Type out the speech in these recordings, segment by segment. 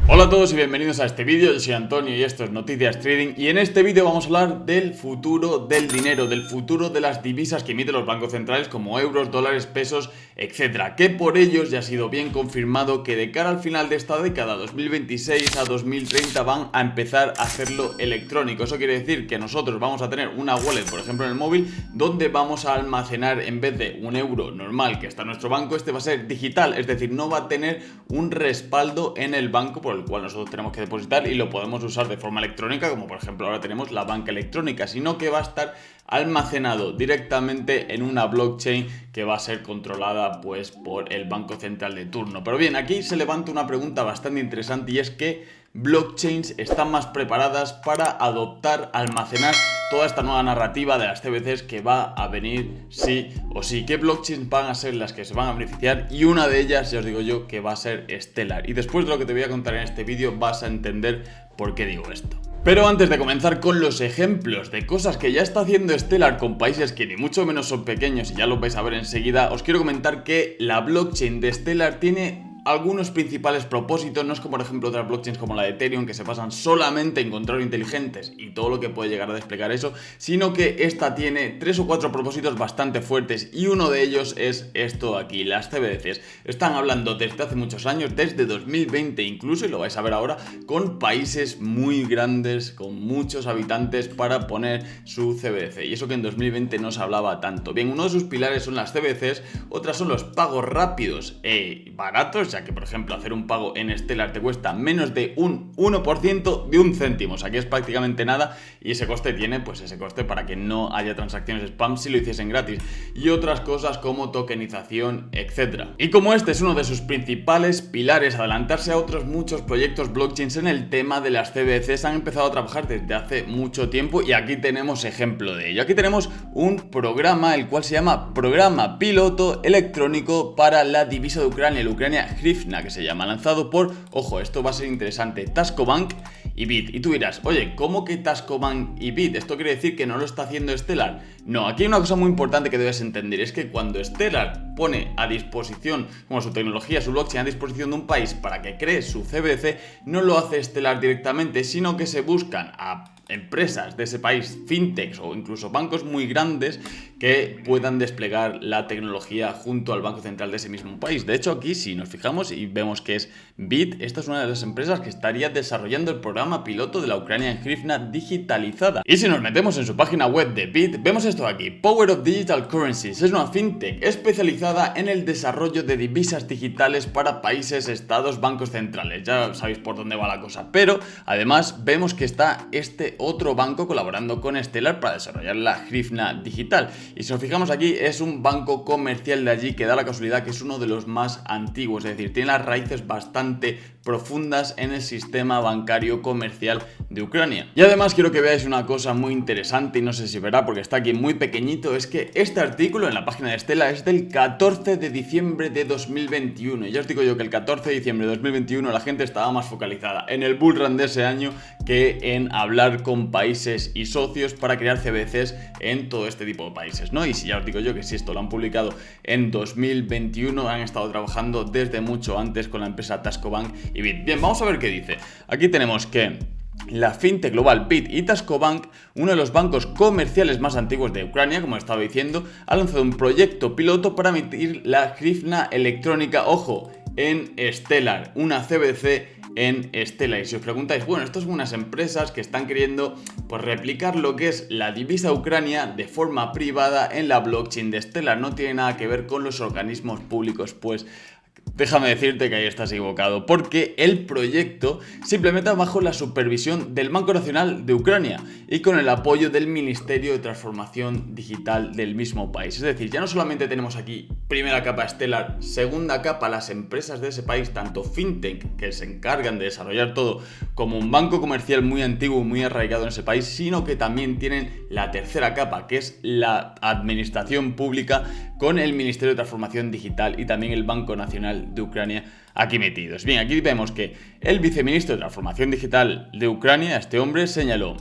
Hola a todos y bienvenidos a este vídeo. Yo soy Antonio y esto es Noticias Trading, y en este vídeo vamos a hablar del futuro del dinero, del futuro de las divisas que emiten los bancos centrales como euros, dólares, pesos, etcétera, que por ellos ya ha sido bien confirmado que de cara al final de esta década, 2026 a 2030, van a empezar a hacerlo electrónico. Eso quiere decir que nosotros vamos a tener una wallet, por ejemplo en el móvil, donde vamos a almacenar, en vez de un euro normal que está en nuestro banco, este va a ser digital, es decir, no va a tener un respaldo en el banco por el cual nosotros tenemos que depositar y lo podemos usar de forma electrónica, como por ejemplo ahora tenemos la banca electrónica, sino que va a estar almacenado directamente en una blockchain que va a ser controlada pues por el banco central de turno. Pero bien, aquí se levanta una pregunta bastante interesante, y es que blockchains están más preparadas para adoptar, almacenar toda esta nueva narrativa de las CBDCs que va a venir sí o sí. ¿Qué blockchains van a ser las que se van a beneficiar? Y una de ellas, ya os digo yo, que va a ser Stellar. Y después de lo que te voy a contar en este vídeo vas a entender por qué digo esto. Pero antes de comenzar con los ejemplos de cosas que ya está haciendo Stellar con países que ni mucho menos son pequeños, y ya lo vais a ver enseguida, os quiero comentar que la blockchain de Stellar tiene algunos principales propósitos. No es como por ejemplo otras blockchains como la de Ethereum, que se basan solamente en contratos inteligentes y todo lo que puede llegar a desplegar eso, sino que esta tiene 3 o 4 propósitos bastante fuertes, y uno de ellos es esto de aquí, las CBDCs. Están hablando desde hace muchos años, desde 2020 incluso, y lo vais a ver ahora, con países muy grandes, con muchos habitantes, para poner su CBDC, y eso que en 2020 no se hablaba tanto. Bien, uno de sus pilares son las CBDCs, otras son los pagos rápidos e baratos, ya que por ejemplo hacer un pago en Stellar te cuesta menos de un 1% de un céntimo, o sea que es prácticamente nada, y ese coste tiene pues ese coste para que no haya transacciones spam si lo hiciesen gratis, y otras cosas como tokenización, etcétera. Y como este es uno de sus principales pilares, adelantarse a otros muchos proyectos blockchains en el tema de las CBDCs han empezado a trabajar desde hace mucho tiempo, y aquí tenemos ejemplo de ello. Aquí tenemos un programa el cual se llama Programa Piloto Electrónico para la divisa de Ucrania, el Ucrania Hryvnia, que se llama, lanzado por, ojo, esto va a ser interesante, Tascobank y Bit. Y tú dirás, oye, ¿cómo que Tascobank y Bit? ¿Esto quiere decir que no lo está haciendo Stellar? No, aquí hay una cosa muy importante que debes entender, es que cuando Stellar pone a disposición, como su tecnología, su blockchain a disposición de un país para que cree su CBDC, no lo hace Stellar directamente, sino que se buscan a empresas de ese país, fintechs o incluso bancos muy grandes que puedan desplegar la tecnología junto al banco central de ese mismo país. De hecho, aquí si nos fijamos y vemos que es Bit, esta es una de las empresas que estaría desarrollando el programa piloto de la Ucrania Hryvnia digitalizada. Y si nos metemos en su página web de Bit, vemos esto de aquí: Power of Digital Currencies. Es una fintech especializada en el desarrollo de divisas digitales para países, estados, bancos centrales. Ya sabéis por dónde va la cosa. Pero además vemos que está este otro banco colaborando con Stellar para desarrollar la Hryvnia digital. Y si nos fijamos aquí, es un banco comercial de allí que da la casualidad que es uno de los más antiguos, es decir, tiene las raíces bastante profundas en el sistema bancario comercial de Ucrania. Y además quiero que veáis una cosa muy interesante, y no sé si verá porque está aquí muy pequeñito, es que este artículo en la página de Stellar es del 14 de diciembre de 2021. Y ya os digo yo que el 14 de diciembre de 2021 la gente estaba más focalizada en el bull run de ese año que en hablar con países y socios para crear CBDCs en todo este tipo de países, ¿no? Y si ya os digo yo que si esto lo han publicado en 2021, han estado trabajando desde mucho antes con la empresa Tascobank y Bit. Bien, vamos a ver qué dice. Aquí tenemos que la fintech global Bit y Tascobank, uno de los bancos comerciales más antiguos de Ucrania, como estaba diciendo, ha lanzado un proyecto piloto para emitir la Hryvnia electrónica, ojo, en Stellar, una CBDC en Stellar. Y si os preguntáis, bueno, estas son unas empresas que están queriendo pues replicar lo que es la divisa Ucrania de forma privada en la blockchain de Stellar, no tiene nada que ver con los organismos públicos. Pues déjame decirte que ahí estás equivocado, porque el proyecto se implementa bajo la supervisión del Banco Nacional de Ucrania y con el apoyo del Ministerio de Transformación Digital del mismo país. Es decir, ya no solamente tenemos aquí primera capa Stellar, segunda capa las empresas de ese país, tanto fintech que se encargan de desarrollar todo, como un banco comercial muy antiguo y muy arraigado en ese país, sino que también tienen la tercera capa, que es la administración pública con el Ministerio de Transformación Digital y también el Banco Nacional de Ucrania aquí metidos. Bien, aquí vemos que el viceministro de Transformación Digital de Ucrania, este hombre, señaló: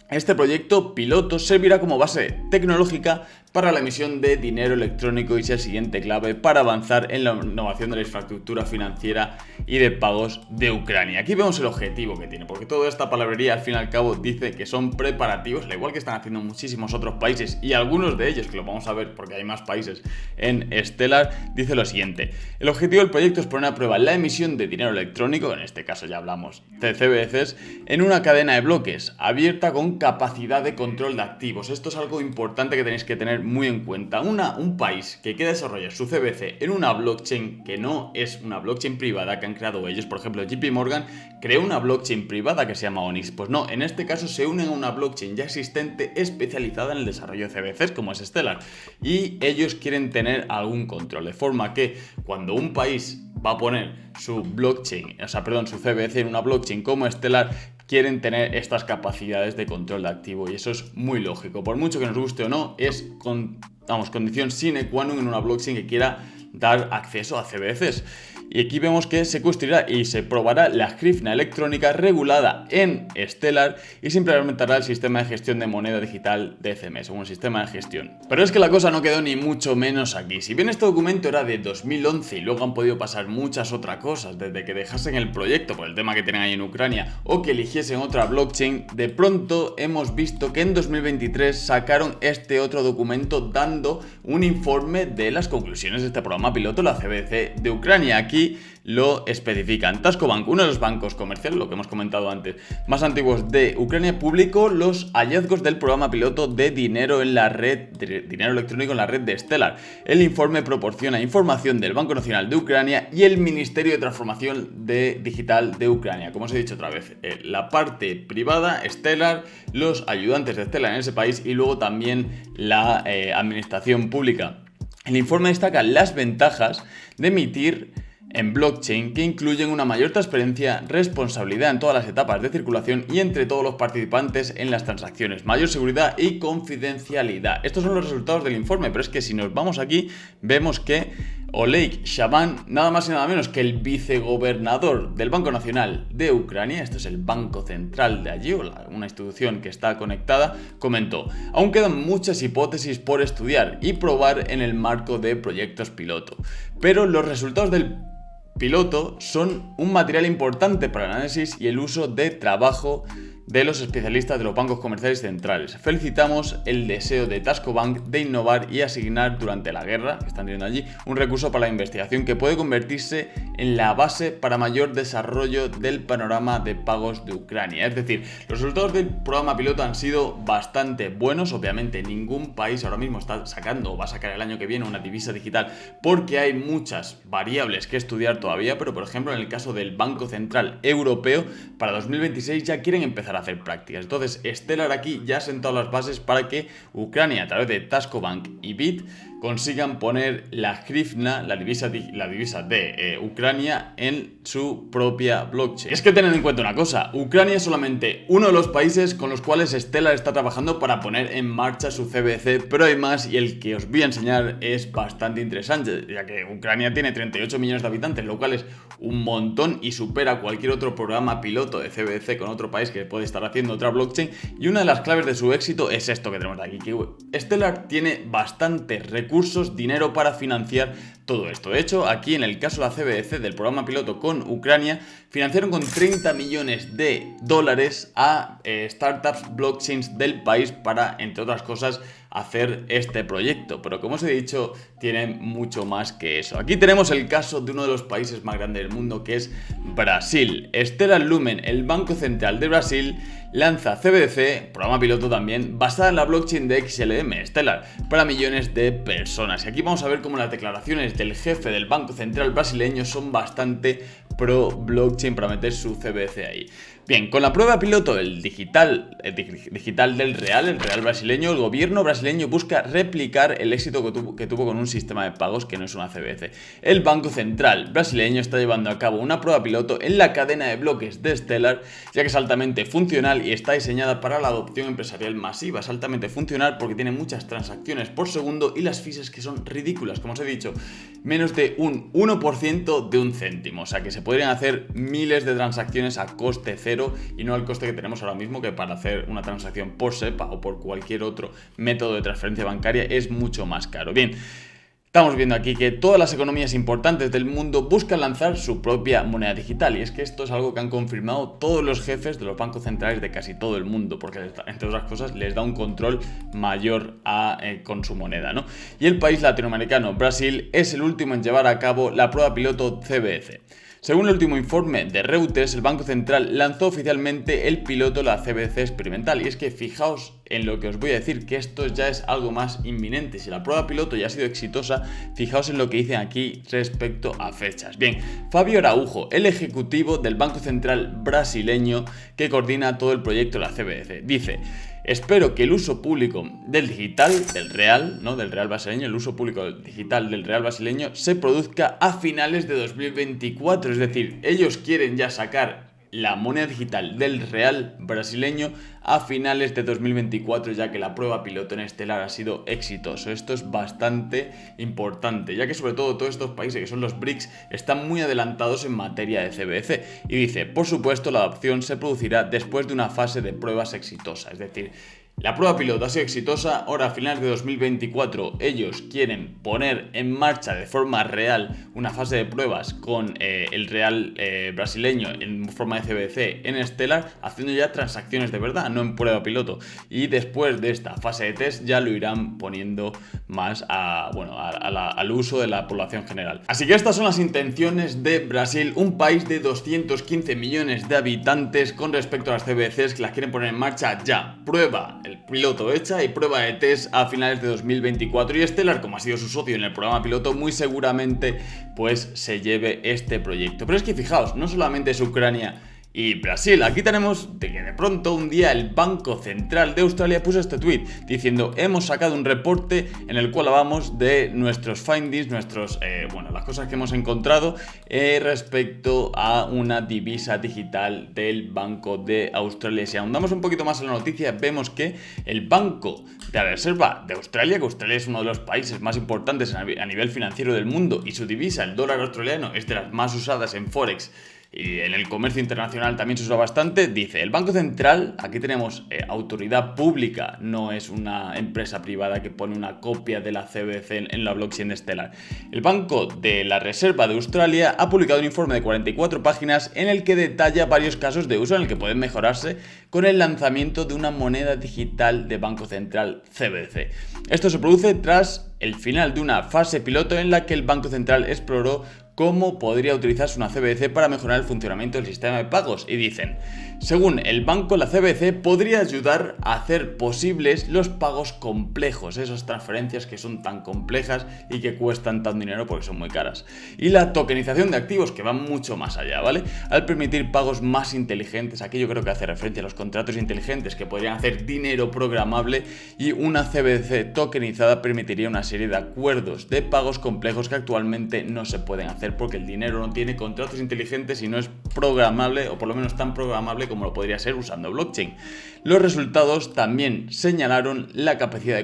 este proyecto piloto servirá como base tecnológica para la emisión de dinero electrónico y es el siguiente clave para avanzar en la innovación de la infraestructura financiera y de pagos de Ucrania. Aquí vemos el objetivo que tiene, porque toda esta palabrería al fin y al cabo dice que son preparativos, al igual que están haciendo muchísimos otros países y algunos de ellos, que lo vamos a ver porque hay más países en Stellar, dice lo siguiente: el objetivo del proyecto es poner a prueba la emisión de dinero electrónico, en este caso ya hablamos de CBDCs, en una cadena de bloques abierta con capacidad de control de activos. Esto es algo importante que tenéis que tener muy en cuenta. Un país que quiera desarrollar su CBDC en una blockchain que no es una blockchain privada que han creado ellos, por ejemplo JP Morgan creó una blockchain privada que se llama Onyx, pues no, en este caso se unen a una blockchain ya existente especializada en el desarrollo de CBDCs como es Stellar, y ellos quieren tener algún control, de forma que cuando un país va a poner su blockchain, su CBDC en una blockchain como Stellar, quieren tener estas capacidades de control de activo, y eso es muy lógico. Por mucho que nos guste o no, es condición sine qua non en una blockchain que quiera dar acceso a CBDCs. Y aquí vemos que se construirá y se probará la grifna electrónica regulada en Stellar y se implementará el sistema de gestión de moneda digital de CMS, un sistema de gestión. Pero es que la cosa no quedó ni mucho menos aquí. Si bien este documento era de 2011 y luego han podido pasar muchas otras cosas, desde que dejasen el proyecto por el tema que tienen ahí en Ucrania o que eligiesen otra blockchain, de pronto hemos visto que en 2023 sacaron este otro documento dando un informe de las conclusiones de este programa piloto, la CBDC de Ucrania. Aquí lo especifican. Tasco Bank, uno de los bancos comerciales, lo que hemos comentado antes, más antiguos de Ucrania, publicó los hallazgos del programa piloto de dinero en la red, dinero electrónico en la red de Stellar. El informe proporciona información del Banco Nacional de Ucrania y el Ministerio de Transformación Digital de Ucrania. Como os he dicho otra vez, la parte privada, Stellar, los ayudantes de Stellar en ese país y luego también la administración pública. El informe destaca las ventajas de emitir en blockchain, que incluyen una mayor transparencia, responsabilidad en todas las etapas de circulación y entre todos los participantes en las transacciones, mayor seguridad y confidencialidad. Estos son los resultados del informe, pero es que si nos vamos aquí, vemos que Oleg Shaban, nada más y nada menos que el vicegobernador del Banco Nacional de Ucrania, esto es el banco central de allí, o una institución que está conectada, comentó: aún quedan muchas hipótesis por estudiar y probar en el marco de proyectos piloto, pero los resultados del piloto son un material importante para el análisis y el uso de trabajo de los especialistas de los bancos comerciales centrales. Felicitamos el deseo de Tasco Bank de innovar y asignar durante la guerra, que están teniendo allí, un recurso para la investigación que puede convertirse en la base para mayor desarrollo del panorama de pagos de Ucrania. Es decir, los resultados del programa piloto han sido bastante buenos. Obviamente ningún país ahora mismo está sacando o va a sacar el año que viene una divisa digital porque hay muchas variables que estudiar todavía, pero por ejemplo en el caso del Banco Central Europeo, para 2026 ya quieren empezar a hacer prácticas. Entonces Stellar aquí ya ha sentado las bases para que Ucrania, a través de Tasco Bank y Bit, consigan poner la grifna, la divisa de Ucrania en su propia blockchain. Es que tened en cuenta una cosa: Ucrania es solamente uno de los países con los cuales Stellar está trabajando para poner en marcha su CBDC, pero hay más, y el que os voy a enseñar es bastante interesante, ya que Ucrania tiene 38 millones de habitantes, lo cual es un montón y supera cualquier otro programa piloto de CBDC con otro país que puede estar haciendo otra blockchain, y una de las claves de su éxito es esto que tenemos aquí, que Stellar tiene bastantes recursos, dinero para financiar todo esto. De hecho, aquí en el caso de la CBDC del programa piloto con Ucrania, financiaron con 30 millones de dólares a startups blockchains del país para, entre otras cosas, hacer este proyecto. Pero como os he dicho, tienen mucho más que eso. Aquí tenemos el caso de uno de los países más grandes del mundo, que es Brasil. Stellar Lumen, el Banco Central de Brasil, lanza CBDC, programa piloto también, basada en la blockchain de XLM, Stellar, para millones de personas. Y aquí vamos a ver cómo las declaraciones del jefe del Banco Central brasileño son bastante pro blockchain para meter su CBDC ahí. Bien, con la prueba piloto el digital del real, el real brasileño, el gobierno brasileño busca replicar el éxito que tuvo con un sistema de pagos que no es una CBDC. El Banco Central brasileño está llevando a cabo una prueba piloto en la cadena de bloques de Stellar, ya que es altamente funcional genial y está diseñada para la adopción empresarial masiva. Es altamente funcional porque tiene muchas transacciones por segundo y las fees que son ridículas, como os he dicho, menos de un 1% de un céntimo. O sea que se podrían hacer miles de transacciones a coste cero y no al coste que tenemos ahora mismo, que para hacer una transacción por SEPA o por cualquier otro método de transferencia bancaria es mucho más caro. Bien. Estamos viendo aquí que todas las economías importantes del mundo buscan lanzar su propia moneda digital, y es que esto es algo que han confirmado todos los jefes de los bancos centrales de casi todo el mundo, porque entre otras cosas les da un control mayor con su moneda, ¿no? Y el país latinoamericano, Brasil, es el último en llevar a cabo la prueba piloto CBDC. Según el último informe de Reuters, el Banco Central lanzó oficialmente el piloto la CBDC experimental. Y es que fijaos en lo que os voy a decir, que esto ya es algo más inminente. Si la prueba piloto ya ha sido exitosa, fijaos en lo que dicen aquí respecto a fechas. Bien, Fabio Araujo, el ejecutivo del Banco Central brasileño que coordina todo el proyecto de la CBDC, dice: espero que el uso público del digital, del real, ¿no? Del real brasileño, el uso público digital del real brasileño se produzca a finales de 2024. Es decir, ellos quieren ya sacar la moneda digital del real brasileño a finales de 2024, ya que la prueba piloto en Stellar ha sido exitoso. Esto es bastante importante, ya que sobre todo todos estos países que son los BRICS están muy adelantados en materia de CBDC. Y dice, por supuesto, la adopción se producirá después de una fase de pruebas exitosa. Es decir, la prueba piloto ha sido exitosa, ahora a finales de 2024 ellos quieren poner en marcha de forma real una fase de pruebas con el real brasileño en forma de CBDC en Stellar, haciendo ya transacciones de verdad, no en prueba piloto. Y después de esta fase de test ya lo irán poniendo más al uso de la población general. Así que estas son las intenciones de Brasil, un país de 215 millones de habitantes, con respecto a las CBDCs, que las quieren poner en marcha ya. Prueba el piloto hecha y prueba de test a finales de 2024, y Stellar, como ha sido su socio en el programa piloto, muy seguramente pues se lleve este proyecto. Pero es que fijaos, no solamente es Ucrania y Brasil, aquí tenemos de que de pronto un día el Banco Central de Australia puso este tweet diciendo: hemos sacado un reporte en el cual hablamos de nuestros findings, las cosas que hemos encontrado respecto a una divisa digital del Banco de Australia. Si ahondamos un poquito más en la noticia, vemos que el Banco de la Reserva de Australia, que Australia es uno de los países más importantes a nivel financiero del mundo, y su divisa, el dólar australiano, es de las más usadas en Forex y en el comercio internacional también se usa bastante, dice: el Banco Central, aquí tenemos autoridad pública, no es una empresa privada que pone una copia de la CBDC en la blockchain de Stellar. El Banco de la Reserva de Australia ha publicado un informe de 44 páginas en el que detalla varios casos de uso en el que pueden mejorarse con el lanzamiento de una moneda digital de Banco Central CBDC. Esto se produce tras el final de una fase piloto en la que el Banco Central exploró cómo podría utilizarse una CBDC para mejorar el funcionamiento del sistema de pagos, y dicen: según el banco, la CBDC podría ayudar a hacer posibles los pagos complejos, esas transferencias que son tan complejas y que cuestan tan dinero porque son muy caras, y la tokenización de activos, que van mucho más allá, ¿vale? Al permitir pagos más inteligentes, aquí yo creo que hace referencia a los contratos inteligentes que podrían hacer dinero programable, y una CBDC tokenizada permitiría una serie de acuerdos de pagos complejos que actualmente no se pueden hacer porque el dinero no tiene contratos inteligentes y no es programable, o por lo menos tan programable como lo podría ser usando blockchain. Los resultados también señalaron la capacidad de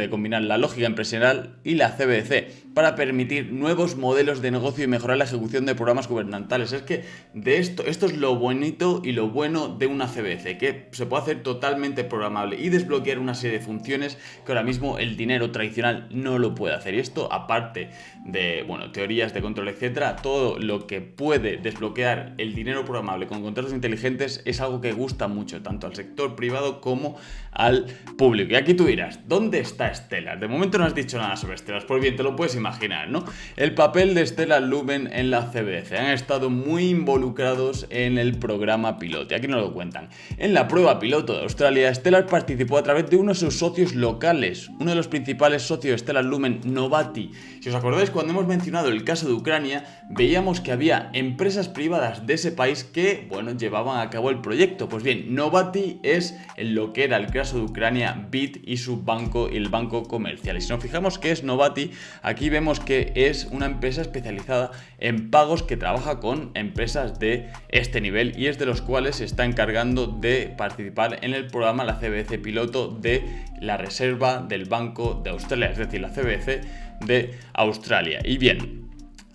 combinar la lógica empresarial y la CBDC para permitir nuevos modelos de negocio y mejorar la ejecución de programas gubernamentales. Es que de esto es lo bonito y lo bueno de una CBDC, que se puede hacer totalmente programable y desbloquear una serie de funciones que ahora mismo el dinero tradicional no lo puede hacer. Y esto, aparte de teorías de control, etcétera, todo lo que puede desbloquear el dinero programable con contratos inteligentes es algo que gusta mucho tanto al sector privado como al público. Y aquí tú dirás: ¿dónde está Stellar? De momento no has dicho nada sobre Stellar. Pues bien, te lo puedes imaginar, ¿no? El papel de Stellar Lumen en la CBDC. Han estado muy involucrados en el programa piloto, y aquí nos lo cuentan. En la prueba piloto de Australia, Stellar participó a través de uno de sus socios locales. Uno de los principales socios de Stellar Lumen, Novati. Si os acordáis, cuando hemos mencionado el caso de Ucrania, Ucrania, veíamos que había empresas privadas de ese país que, bueno, llevaban a cabo el proyecto. Pues bien, Novati es lo que era el caso de Ucrania, Bit y su banco, el banco comercial. Y si nos fijamos qué es Novati, aquí vemos que es una empresa especializada en pagos que trabaja con empresas de este nivel y es de los cuales se está encargando de participar en el programa, la CBDC piloto de la Reserva del Banco de Australia, es decir, la CBDC de Australia. Y bien,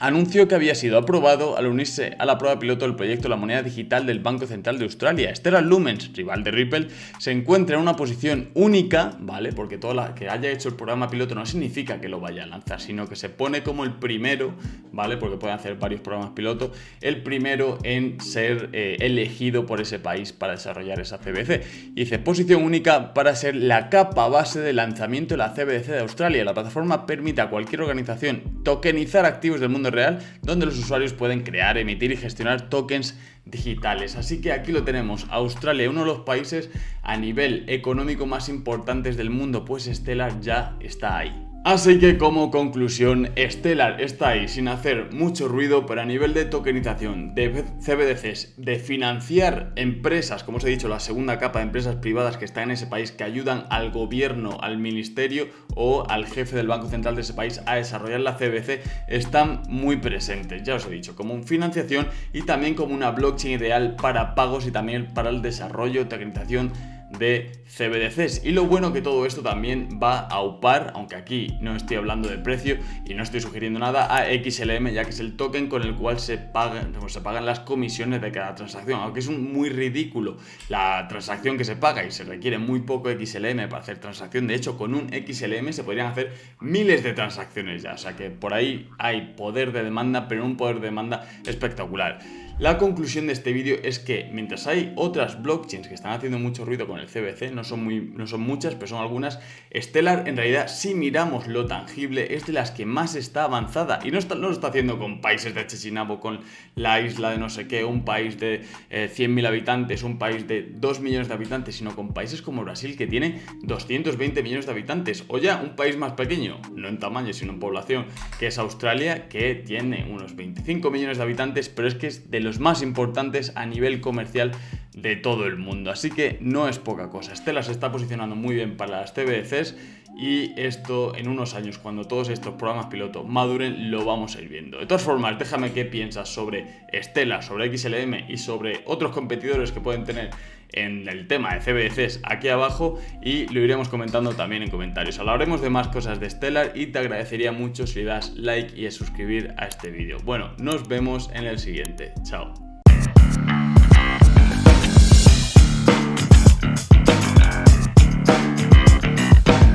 anunció que había sido aprobado al unirse a la prueba piloto del proyecto La Moneda Digital del Banco Central de Australia. Stellar Lumens, rival de Ripple, se encuentra en una posición única, ¿vale? Porque todo la que haya hecho el programa piloto no significa que lo vaya a lanzar, sino que se pone como el primero, ¿vale? Porque pueden hacer varios programas piloto, el primero en ser elegido por ese país para desarrollar esa CBDC. Y dice, posición única para ser la capa base de lanzamiento de la CBDC de Australia. La plataforma permite a cualquier organización tokenizar activos del mundo real, donde los usuarios pueden crear, emitir y gestionar tokens digitales. Así que aquí lo tenemos, Australia, uno de los países a nivel económico más importantes del mundo, pues Stellar ya está ahí. Así que como conclusión, Stellar está ahí sin hacer mucho ruido, pero a nivel de tokenización, de CBDCs, de financiar empresas, como os he dicho, la segunda capa de empresas privadas que están en ese país, que ayudan al gobierno, al ministerio o al jefe del Banco Central de ese país a desarrollar la CBDC, están muy presentes, ya os he dicho, como financiación y también como una blockchain ideal para pagos y también para el desarrollo, tokenización de CBDCs. Y lo bueno que todo esto también va a aupar, aunque aquí no estoy hablando de precio y no estoy sugiriendo nada, a XLM, ya que es el token con el cual se pagan las comisiones de cada transacción, aunque es muy ridículo la transacción que se paga y se requiere muy poco XLM para hacer transacción. De hecho, con un XLM se podrían hacer miles de transacciones ya, o sea que por ahí hay poder de demanda, pero un poder de demanda espectacular. La conclusión de este vídeo es que mientras hay otras blockchains que están haciendo mucho ruido con el CBDC, no son muchas, pero son algunas, Stellar en realidad, si miramos lo tangible, es de las que más está avanzada y no lo está haciendo con países de Chechinabo, con la isla de no sé qué, un país de 100.000 habitantes, un país de 2 millones de habitantes, sino con países como Brasil que tiene 220 millones de habitantes, o ya un país más pequeño, no en tamaño sino en población, que es Australia, que tiene unos 25 millones de habitantes, pero es que es de los más importantes a nivel comercial de todo el mundo, así que no es poca cosa. Stellar se está posicionando muy bien para las CBDCs y esto en unos años, cuando todos estos programas piloto maduren, lo vamos a ir viendo. De todas formas, déjame qué piensas sobre Stellar, sobre XLM y sobre otros competidores que pueden tener en el tema de CBDCs aquí abajo y lo iremos comentando también en comentarios. Hablaremos de más cosas de Stellar y te agradecería mucho si le das like y a suscribir a este vídeo. Bueno, nos vemos en el siguiente. Chao.